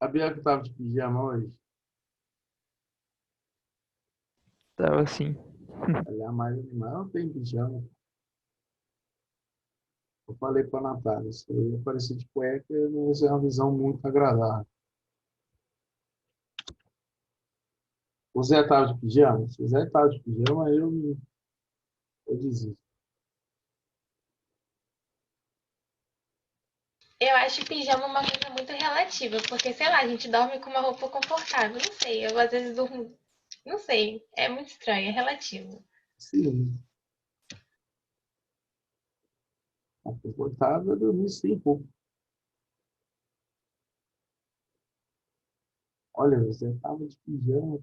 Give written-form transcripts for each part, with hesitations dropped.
A Bianca estava de pijama hoje. Tava assim. Ela é a mais animada. Não tem pijama. Eu falei para a Natália, se eu ia aparecer de cueca, não ia ser uma visão muito agradável. O Zé estava de pijama? Se o Zé estava de pijama, eu desisto. Eu acho pijama uma coisa muito relativa, porque, sei lá, a gente dorme com uma roupa confortável. Não sei, eu às vezes durmo. Não sei, é muito estranho, é relativo. Sim, é confortável dormir sem roupa. Olha, o Zé estava de pijama.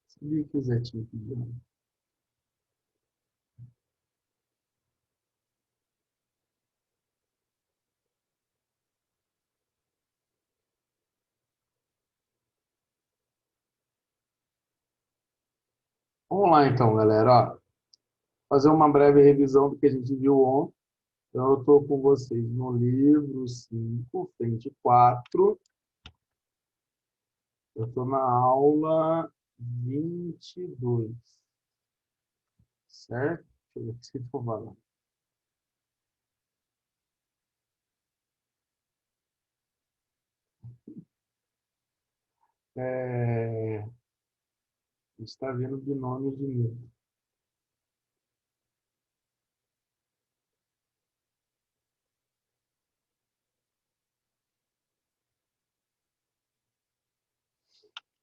Sabia que o Zé tinha pijama. Vamos lá então, galera. Ó, fazer uma breve revisão do que a gente viu ontem. Então, eu estou com vocês no livro 5, frente 4. Eu estou na aula 22, certo? Deixa eu ver se eu estou falando. A gente está vendo binômio de Newton.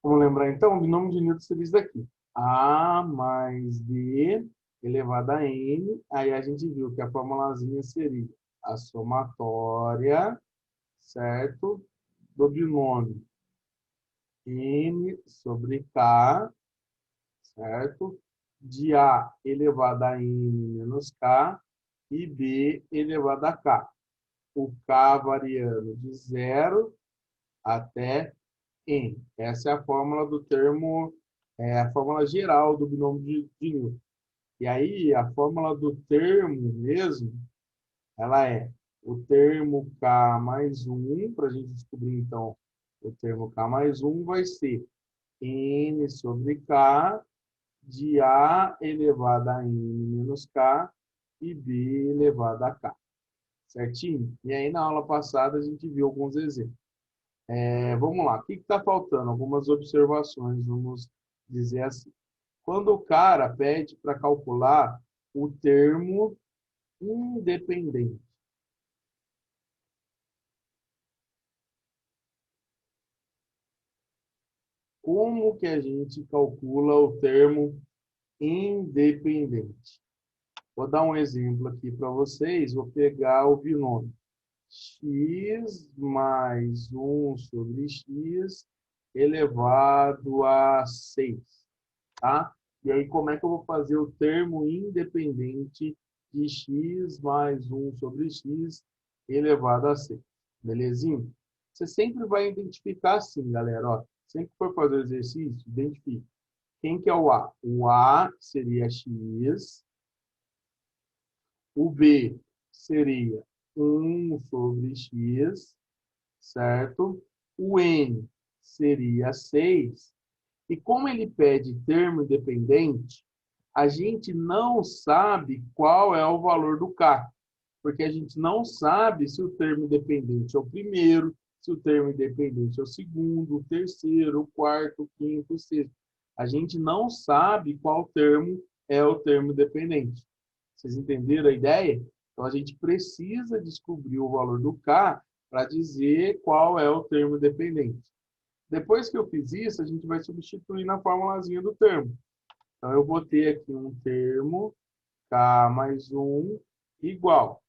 Vamos lembrar então, o binômio de Newton seria isso daqui. A mais B elevado a N. Aí a gente viu que a formulazinha seria a somatória, certo? Do binômio N sobre K, certo? De A elevado a N menos K e B elevado a K. O K variando de 0 até N. Essa é a fórmula do termo, a fórmula geral do binômio de Newton. E aí, a fórmula do termo mesmo, ela é o termo K mais 1, para a gente descobrir, então, o termo K mais 1 vai ser N sobre K de A elevado a N menos K e B elevado a K. Certinho? E aí, na aula passada, a gente viu alguns exemplos. Vamos lá. O que está faltando? Algumas observações, vamos dizer assim. Quando o cara pede para calcular o termo independente, como que a gente calcula o termo independente? Vou dar um exemplo aqui para vocês. Vou pegar o binômio x mais 1 sobre x elevado a 6, tá? E aí, como é que eu vou fazer o termo independente de x mais 1 sobre x elevado a 6? Belezinha? Você sempre vai identificar assim, galera. Ó, sempre que for fazer o exercício, identifique. Quem que é o A? O A seria x, o B seria 1 sobre x, certo? O N seria 6. E como ele pede termo independente, a gente não sabe qual é o valor do K, porque a gente não sabe se o termo independente é o primeiro, se o termo independente é o segundo, o terceiro, o quarto, o quinto, o sexto. A gente não sabe qual termo é o termo independente. Vocês entenderam a ideia? Então a gente precisa descobrir o valor do K para dizer qual é o termo independente. Depois que eu fiz isso, a gente vai substituir na formulazinha do termo. Então, eu vou ter aqui um termo, K mais 1, igual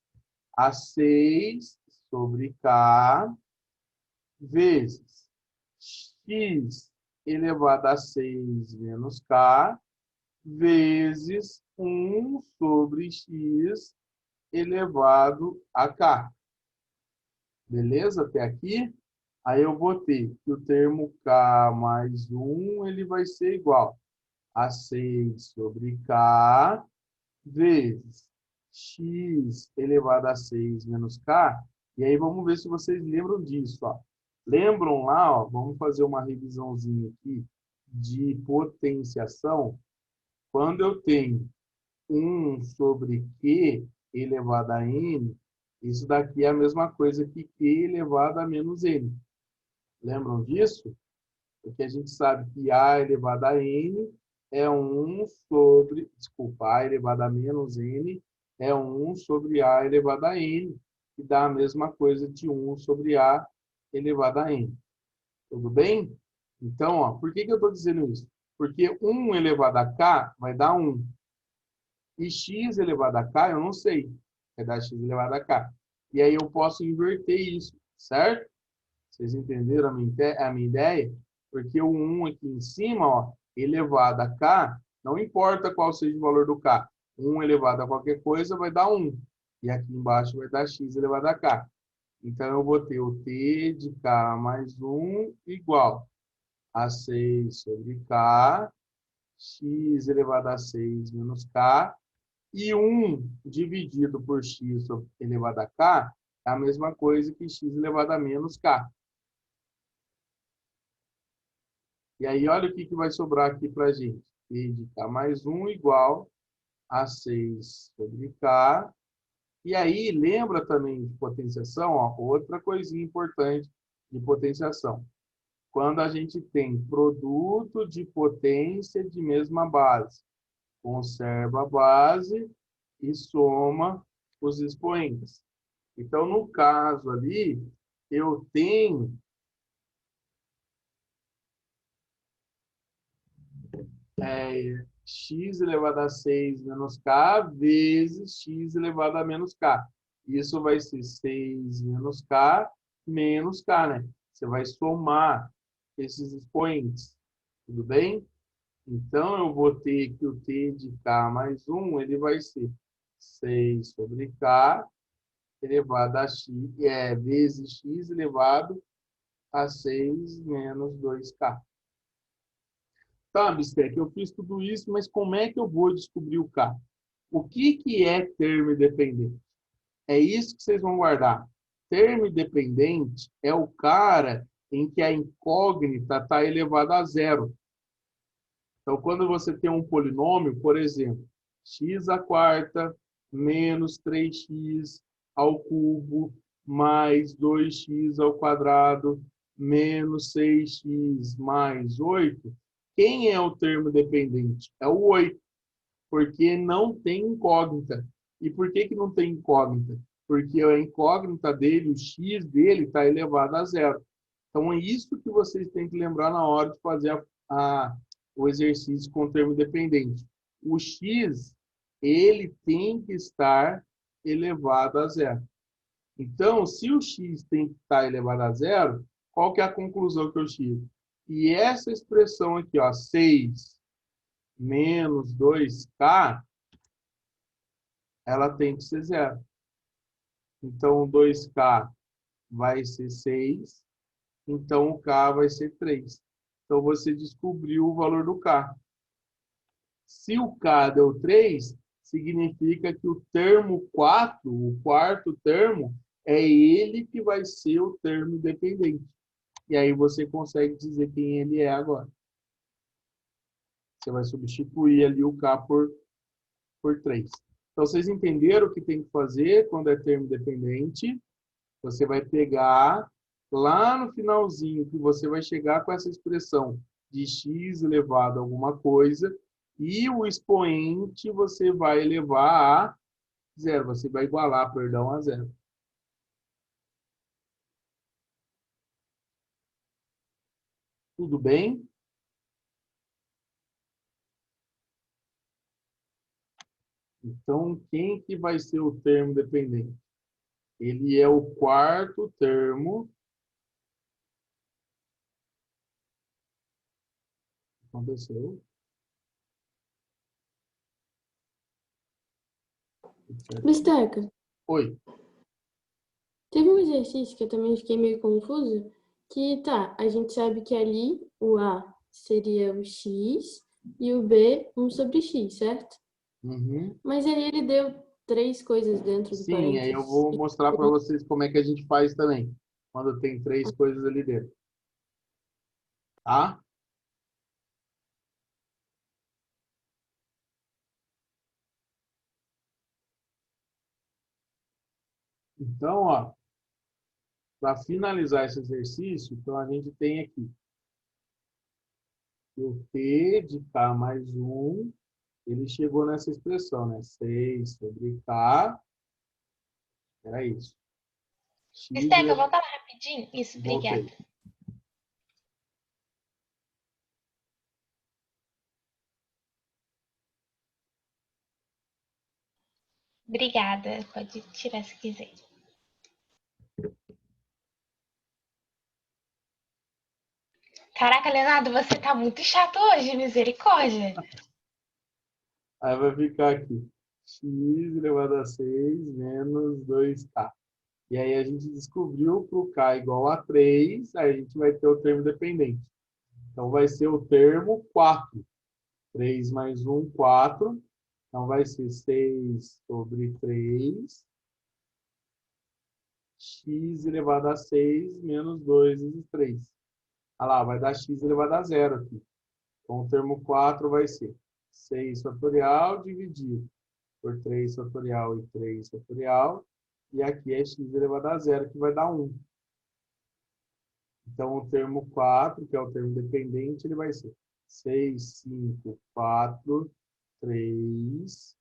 a 6 sobre K, vezes x elevado a 6 menos K, vezes 1 sobre x elevado a K. Beleza? Até aqui? Aí eu vou ter que o termo K mais 1, ele vai ser igual a 6 sobre K vezes x elevado a 6 menos K. E aí vamos ver se vocês lembram disso. Ó. Lembram lá, ó, vamos fazer uma revisãozinha aqui de potenciação. Quando eu tenho 1 sobre Q elevado a N, isso daqui é a mesma coisa que Q elevado a menos N. Lembram disso? Porque a gente sabe que A elevado a N é 1 sobre... Desculpa, A elevado a menos N é 1 sobre A elevado a N, que dá a mesma coisa de 1 sobre A elevado a N. Tudo bem? Então, ó, por que eu estou dizendo isso? Porque 1 elevado a K vai dar 1. E x elevado a k, eu não sei. Vai dar x elevado a k. E aí eu posso inverter isso, certo? Vocês entenderam a minha ideia? Porque o 1 aqui em cima, ó, elevado a k, não importa qual seja o valor do k. 1 elevado a qualquer coisa vai dar 1. E aqui embaixo vai dar x elevado a k. Então, eu vou ter o t de k mais 1 igual a 6 sobre k, x elevado a 6 menos k, e 1 dividido por x elevado a k é a mesma coisa que x elevado a menos k. E aí, olha o que vai sobrar aqui para a gente. T de k mais 1 igual a 6 sobre k. E aí, lembra também de potenciação? Ó, outra coisinha importante de potenciação. Quando a gente tem produto de potência de mesma base, conserva a base e soma os expoentes. Então, no caso ali, eu tenho x elevado a 6 menos k vezes x elevado a menos k. Isso vai ser 6 menos k menos k, né? Você vai somar esses expoentes. Tudo bem? Então, eu vou ter que o t de k mais 1, ele vai ser 6 sobre k elevado a x, vezes x elevado a 6 menos 2k. Tá, Bistec, eu fiz tudo isso, mas como é que eu vou descobrir o k? O que é termo independente? É isso que vocês vão guardar. Termo independente é o cara em que a incógnita está elevada a zero. Então, quando você tem um polinômio, por exemplo, x à quarta menos 3x ao cubo mais 2x ao quadrado menos 6x mais 8, quem é o termo dependente? É o 8, porque não tem incógnita. E por que não tem incógnita? Porque a incógnita dele, o x dele, está elevado a zero. Então, é isso que vocês têm que lembrar na hora de fazer o exercício com termo dependente. O x, ele tem que estar elevado a zero. Então, se o x tem que estar elevado a zero, qual que é a conclusão que eu tiro? E essa expressão aqui, ó, 6 menos 2k, ela tem que ser zero. Então, 2k vai ser 6, então o k vai ser 3. Então, você descobriu o valor do k. Se o k deu 3, significa que o termo 4, o quarto termo, é ele que vai ser o termo independente. E aí você consegue dizer quem ele é agora. Você vai substituir ali o k por 3. Então, vocês entenderam o que tem que fazer quando é termo dependente? Você vai pegar lá no finalzinho, que você vai chegar com essa expressão de x elevado a alguma coisa, e o expoente você vai elevar a zero. Você vai igualar, perdão, a zero. Tudo bem? Então, quem que vai ser o termo dependente? Ele é o quarto termo. Aconteceu? Bisteca, Oi. teve um exercício que eu também fiquei meio confusa, que tá, a gente sabe que ali o A seria o X e o B 1 sobre X, certo? Uhum. Mas aí ele deu 3 coisas dentro do Sim, aí eu parênteses. vou mostrar para vocês como é que a gente faz também. quando tem 3 coisas ali dentro. Tá? Então, ó, para finalizar esse exercício, então a gente tem aqui que o T de K mais 1, ele chegou nessa expressão, né? 6 sobre K, era isso. X Misteca, volta lá rapidinho. Isso, obrigada. Voltei. Obrigada. Pode tirar se quiser. Caraca, Leonardo, você tá muito chato hoje, misericórdia. Aí vai ficar aqui, x elevado a 6 menos 2k. E aí a gente descobriu para o k igual a 3, aí a gente vai ter o termo dependente. Então vai ser o termo 4. 3 mais 1, 4. Então vai ser 6 sobre 3, x elevado a 6 menos 2 vezes 3. Olha lá, vai dar x elevado a 0 aqui. Então o termo 4 vai ser 6 fatorial dividido por 3 fatorial e 3 fatorial. E aqui é x elevado a 0, que vai dar 1. Então, o termo 4, que é o termo dependente, ele vai ser 6, 5, 4, 3.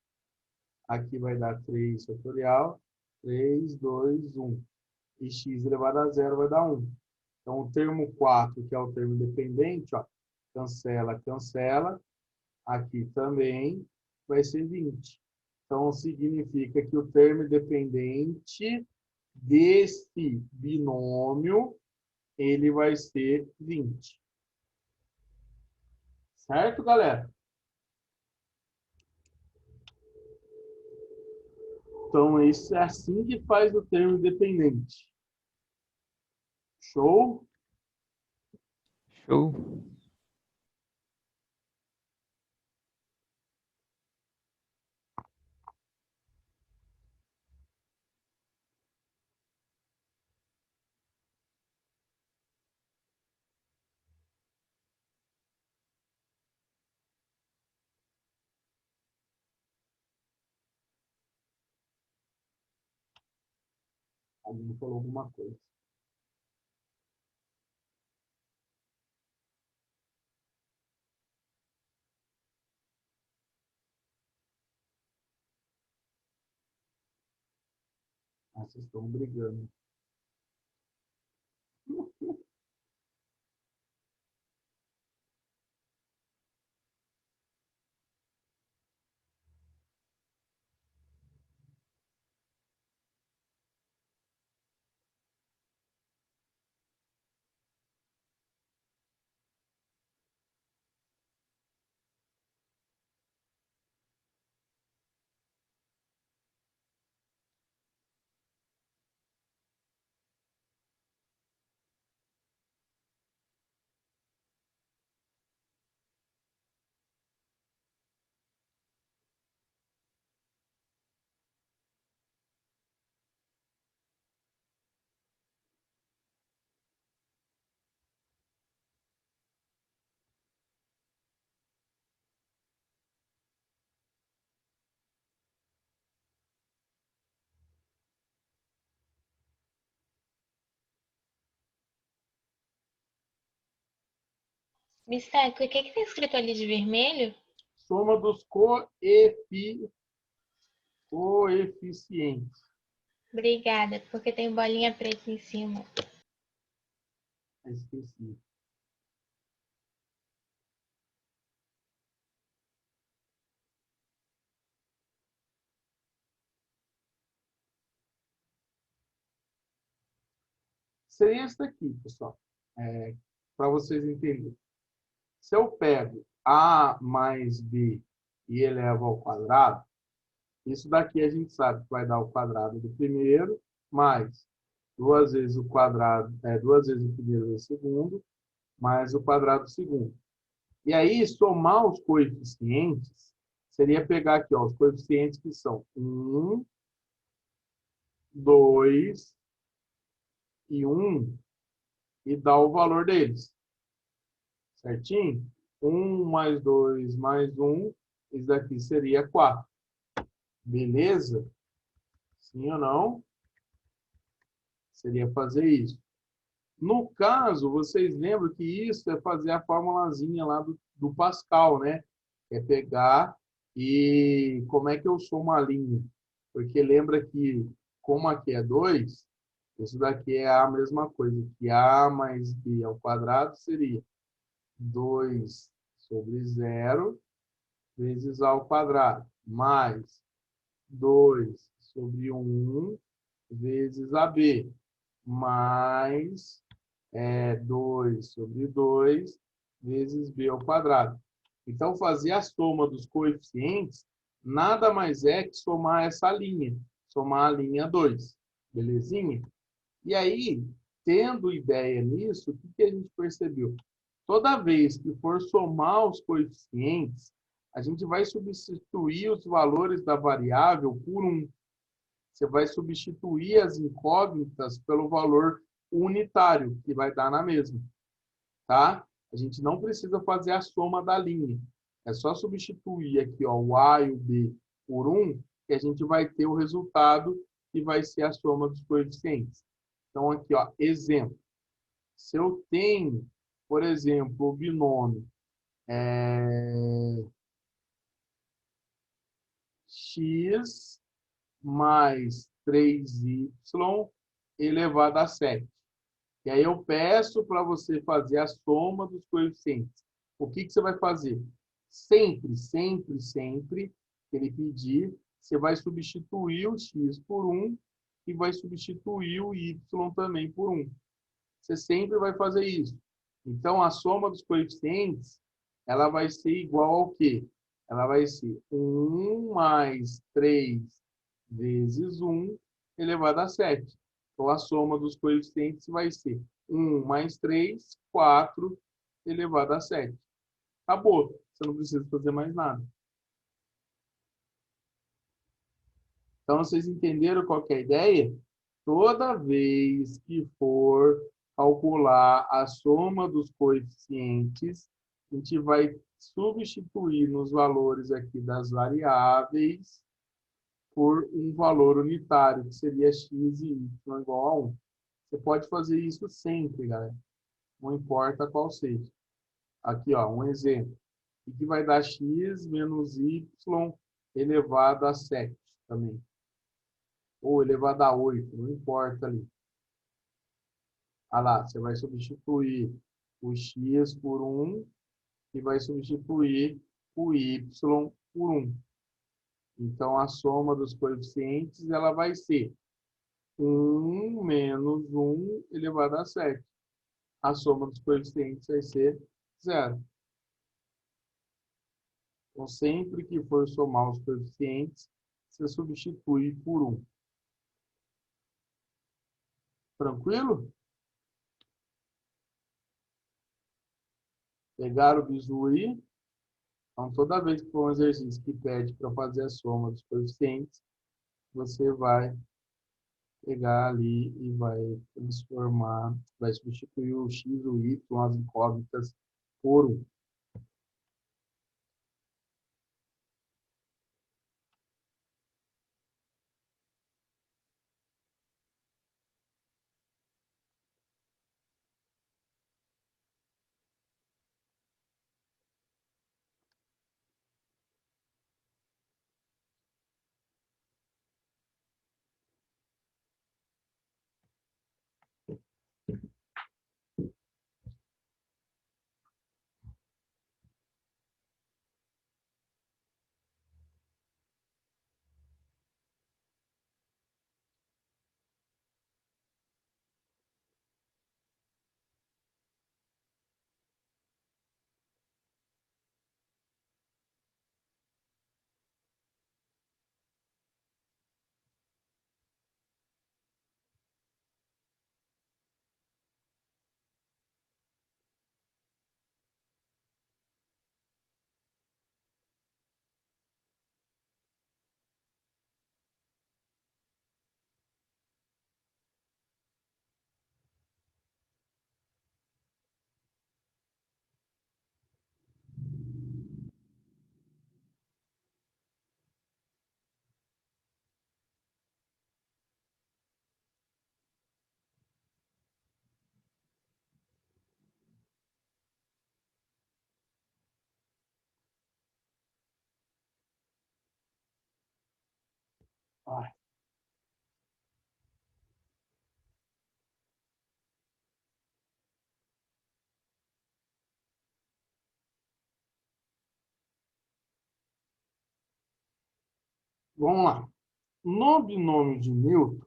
Aqui vai dar 3 fatorial, 3, 2, 1. E x elevado a 0 vai dar 1. Então, o termo 4, que é o termo dependente, ó, cancela, cancela. Aqui também vai ser 20. Então, significa que o termo dependente desse binômio, ele vai ser 20. Certo, galera? Então, isso é assim que faz o termo dependente. Show? Show. Alguém falou alguma coisa. Ah, vocês estão brigando. Misteca, o que que tá escrito ali de vermelho? Soma dos coeficientes. Obrigada, porque tem bolinha preta em cima. Esqueci. Seria esse daqui, pessoal. Para vocês entenderem. Se eu pego A mais B e elevo ao quadrado, isso daqui a gente sabe que vai dar o quadrado do primeiro, mais 2 vezes o quadrado, 2 vezes o primeiro vezes o segundo, mais o quadrado do segundo. E aí, somar os coeficientes, seria pegar aqui, ó, os coeficientes que são 1, 2 e 1 e dá o valor deles. Certinho? 1 mais 2 mais 1, isso daqui seria 4. Beleza? Sim ou não? Seria fazer isso. No caso, vocês lembram que isso é fazer a formulazinha lá do Pascal, né? É pegar e como é que eu sou uma linha? Porque lembra que, como aqui é 2, isso daqui é a mesma coisa, que A mais B ao quadrado seria 2 sobre 0 vezes A ao quadrado, mais 2 sobre 1 vezes AB, mais 2 sobre 2 vezes B ao quadrado. Então, fazer a soma dos coeficientes nada mais é que somar essa linha, somar a linha 2, belezinha? E aí, tendo ideia nisso, o que a gente percebeu? Toda vez que for somar os coeficientes, a gente vai substituir os valores da variável por 1. Você vai substituir as incógnitas pelo valor unitário, que vai dar na mesma, tá? A gente não precisa fazer a soma da linha. É só substituir aqui, ó, o A e o B por 1, que a gente vai ter o resultado que vai ser a soma dos coeficientes. Então, aqui, ó, exemplo. Se eu tenho, por exemplo, o binômio x mais 3y elevado a 7. E aí eu peço para você fazer a soma dos coeficientes. O que você vai fazer? Sempre, sempre, sempre que ele pedir, você vai substituir o x por 1 e vai substituir o y também por 1. Você sempre vai fazer isso. Então, a soma dos coeficientes, ela vai ser igual ao quê? Ela vai ser 1 mais 3 vezes 1 elevado a 7. Então, a soma dos coeficientes vai ser 1 mais 3, 4 elevado a 7. Acabou. Você não precisa fazer mais nada. Então, vocês entenderam qual que é a ideia? Toda vez que for calcular a soma dos coeficientes, a gente vai substituir nos valores aqui das variáveis por um valor unitário, que seria x e y igual a 1. Você pode fazer isso sempre, galera. Não importa qual seja. Aqui, ó, um exemplo. O que vai dar x menos y elevado a 7 também. Ou elevado a 8, não importa ali. Ah lá, você vai substituir o x por 1 e vai substituir o y por 1. Então, a soma dos coeficientes ela vai ser 1 menos 1 elevado a 7. A soma dos coeficientes vai ser 0. Então, sempre que for somar os coeficientes, você substitui por 1. Tranquilo? Pegaram o bizu aí? Então, toda vez que for um exercício que pede para fazer a soma dos coeficientes, você vai pegar ali e vai transformar, vai substituir o x, o y, as incógnitas, por 1. Vamos lá. No binômio de Newton,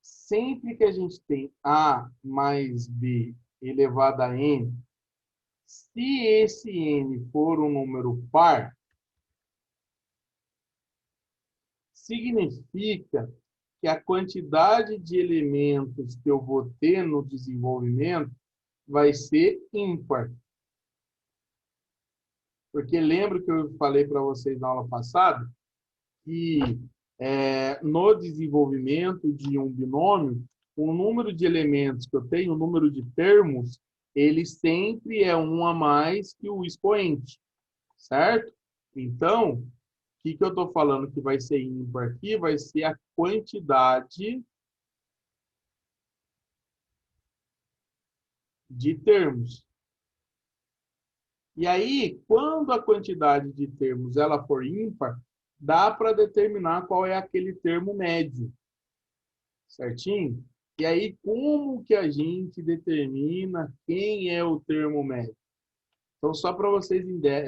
sempre que a gente tem A mais B elevado a N, se esse N for um número par, significa que a quantidade de elementos que eu vou ter no desenvolvimento vai ser ímpar. Porque lembra que eu falei para vocês na aula passada que no desenvolvimento de um binômio, o número de elementos que eu tenho, o número de termos, ele sempre é um a mais que o expoente, certo? Então, o que eu estou falando que vai ser ímpar aqui? Vai ser a quantidade de termos. E aí, quando a quantidade de termos ela for ímpar, dá para determinar qual é aquele termo médio. Certinho? E aí, como que a gente determina quem é o termo médio? Então, só para vocês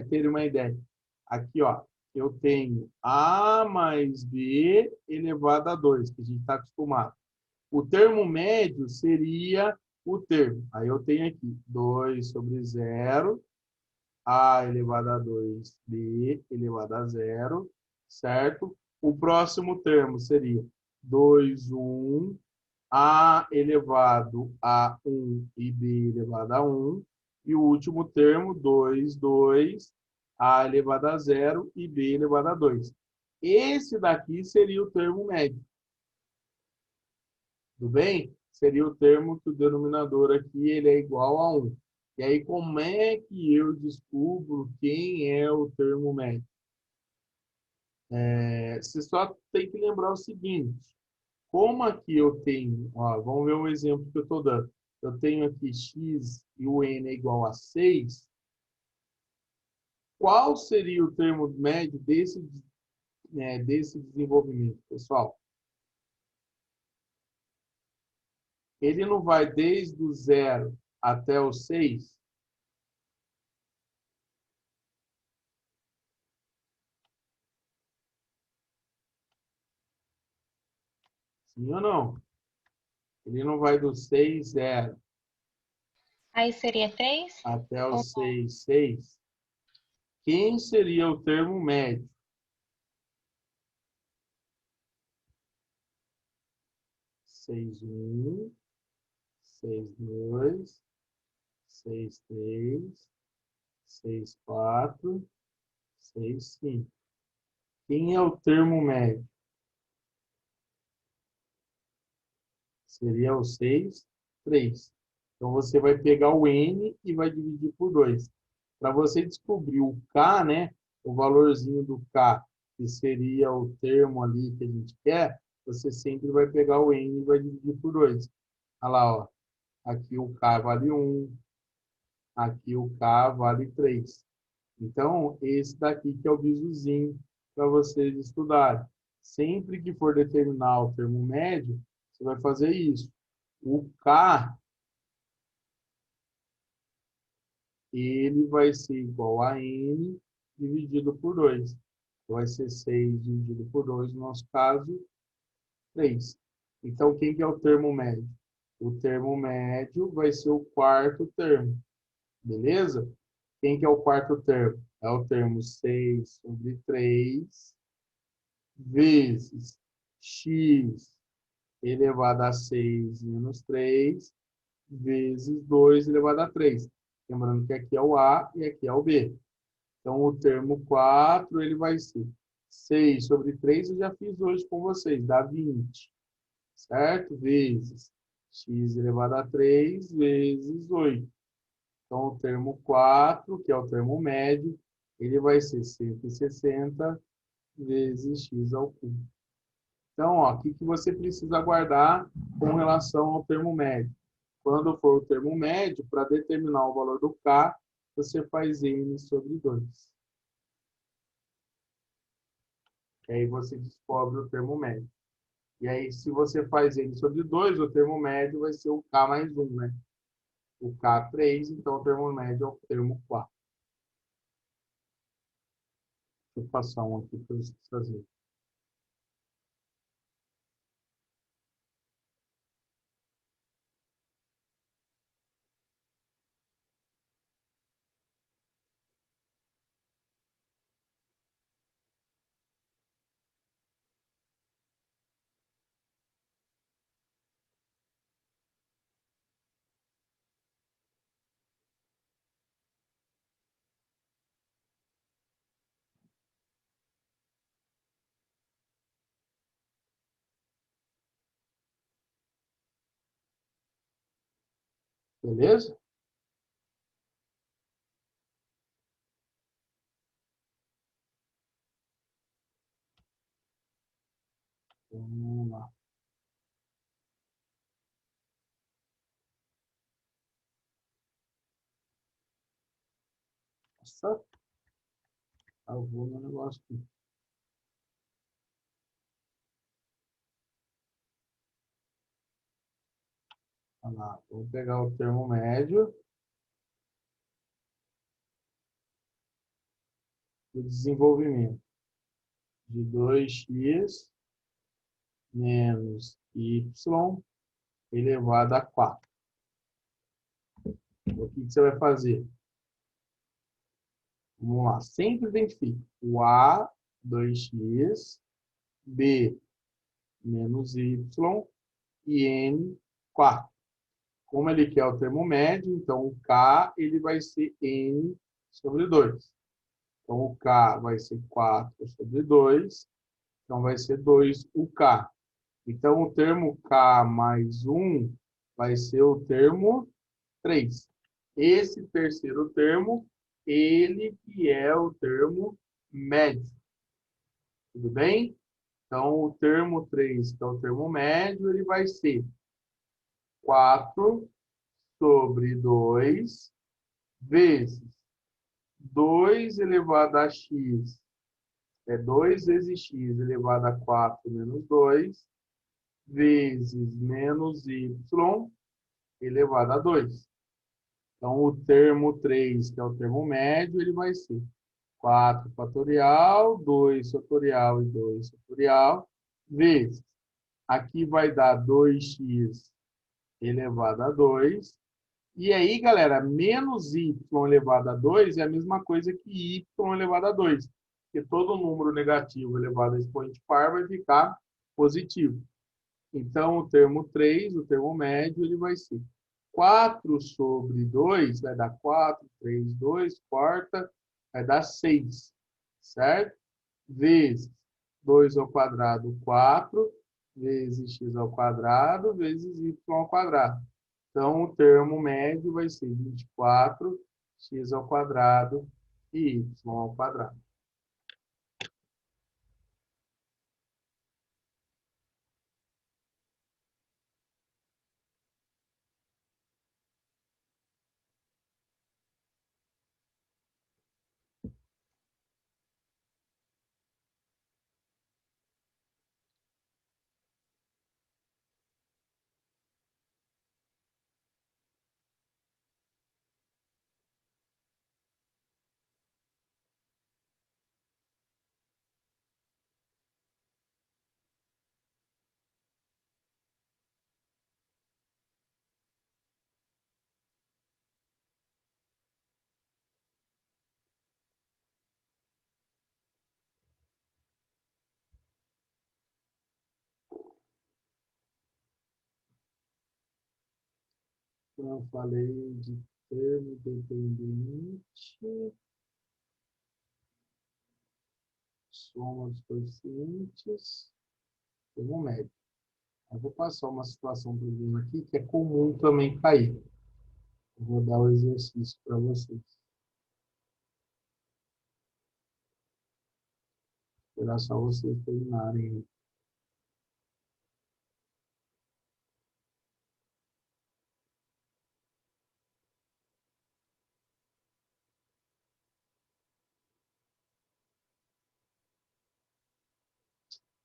terem uma ideia. Aqui, ó, eu tenho A mais B elevado a 2, que a gente está acostumado. O termo médio seria o termo. Aí eu tenho aqui 2 sobre 0, A elevado a 2, B elevado a 0, certo? O próximo termo seria 2, 1, A elevado a 1 e B elevado a 1. E o último termo, 2, 2, A elevado a 0 e B elevado a 2. Esse daqui seria o termo médio. Tudo bem? Seria o termo que o denominador aqui ele é igual a 1. E aí, como é que eu descubro quem é o termo médio? Você só tem que lembrar o seguinte. Como aqui eu tenho, ó, vamos ver um exemplo que eu estou dando. Eu tenho aqui x e o n é igual a 6. Qual seria o termo médio desse desenvolvimento, pessoal? Ele não vai desde o 0 até o 6? Sim ou não? Ele não vai do 6, 0 Aí seria 3? até o 6, 6. Quem seria o termo médio? 6, 1, 6, 2, 6, 3, 6, 4, 6, 5. Quem é o termo médio? Seria o 6, 3. Então, você vai pegar o N e vai dividir por 2. Para você descobrir o K, né, o valorzinho do K, que seria o termo ali que a gente quer, você sempre vai pegar o N e vai dividir por 2. Olha lá, ó. Aqui o K vale 1, aqui o K vale 3. Então, esse daqui que é o bisuzinho para vocês estudarem. Sempre que for determinar o termo médio, você vai fazer isso. O K, ele vai ser igual a N dividido por 2. Então, vai ser 6 dividido por 2, no nosso caso, 3. Então, quem que é o termo médio? O termo médio vai ser o quarto termo. Beleza? Quem que é o quarto termo? É o termo 6 sobre 3 vezes x elevado a 6 menos 3 vezes 2 elevado a 3. Lembrando que aqui é o A e aqui é o B. Então, o termo 4 ele vai ser 6 sobre 3, eu já fiz hoje com vocês, dá 20. Certo? Vezes x elevado a 3 vezes 8. Então, o termo 4, que é o termo médio, ele vai ser 160 vezes x ao cubo. Então, ó, o que você precisa guardar com relação ao termo médio? Quando for o termo médio, para determinar o valor do K, você faz N sobre 2. E aí você descobre o termo médio. E aí, se você faz N sobre 2, o termo médio vai ser o K mais 1, né? O K 3, então o termo médio é o termo 4. Deixa eu passar um aqui para vocês fazerem. Beleza? Então, vamos lá. Nossa, salvou meu negócio aqui. Olha lá, vou pegar o termo médio do desenvolvimento de 2x menos y elevado a 4. O que você vai fazer? Vamos lá, sempre identifique o A, 2x, B, menos y e N, 4. Como ele quer o termo médio, então o K ele vai ser N sobre 2. Então o K vai ser 4 sobre 2, então vai ser 2 o K. Então o termo K mais 1 vai ser o termo 3. Esse terceiro termo, ele que é o termo médio. Tudo bem? Então, o termo 3, que é o termo médio, ele vai ser 4 sobre 2 vezes 2 elevado a x, é 2 vezes x elevado a 4 menos 2, vezes menos y elevado a 2. Então, o termo 3, que é o termo médio, ele vai ser 4 fatorial, 2 fatorial e 2 fatorial, vezes. Aqui vai dar 2x elevado a 2. E aí, galera, menos y elevado a 2 é a mesma coisa que y elevado a 2. Porque todo número negativo elevado a expoente par vai ficar positivo. Então, o termo 3, o termo médio, ele vai ser 4 sobre 2, vai dar 4, 3, 2, corta, vai dar 6, certo? Vezes 2 ao quadrado, 4, vezes x ao quadrado, vezes y ao quadrado. Então, o termo médio vai ser 24, x ao quadrado e y ao quadrado. Então, eu falei de termo dependente, soma dos coeficientes, termo médio. Eu vou passar uma situação problema aqui que é comum também cair. Eu vou dar o exercício para vocês. Esperar só vocês terminarem.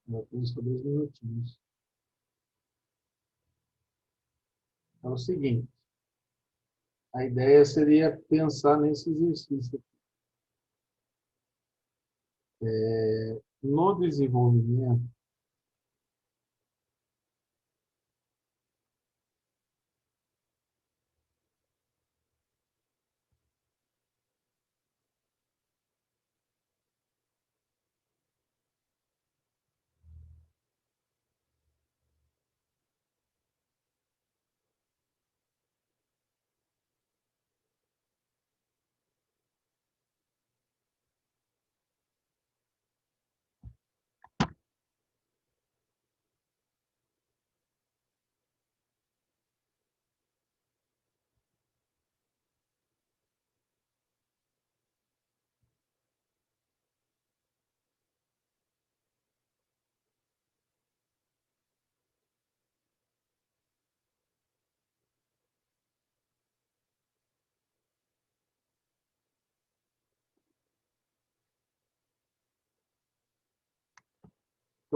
Já tem só 2 minutinhos. Então, é o seguinte. A ideia seria pensar nesse exercício. No desenvolvimento,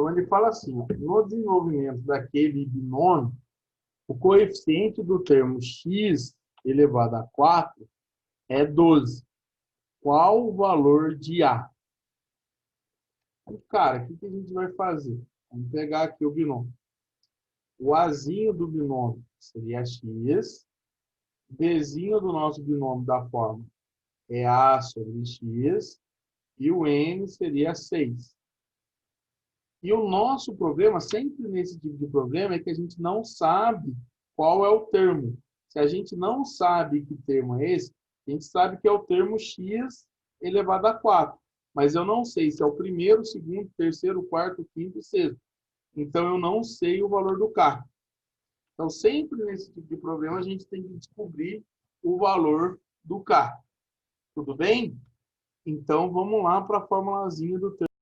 Então, ele fala assim, ó, no desenvolvimento daquele binômio, o coeficiente do termo x elevado a 4 é 12. Qual o valor de A? Cara, o que a gente vai fazer? Vamos pegar aqui o binômio. O Azinho do binômio seria x. O Bzinho do nosso binômio da forma é A sobre x. E o N seria 6. E o nosso problema, sempre nesse tipo de problema, é que a gente não sabe qual é o termo. Se a gente não sabe que termo é esse, a gente sabe que é o termo x elevado a 4. Mas eu não sei se é o primeiro, segundo, terceiro, quarto, quinto e sexto. Então, eu não sei o valor do K. Então, sempre nesse tipo de problema, a gente tem que descobrir o valor do K. Tudo bem? Então, vamos lá para a formulazinha do termo.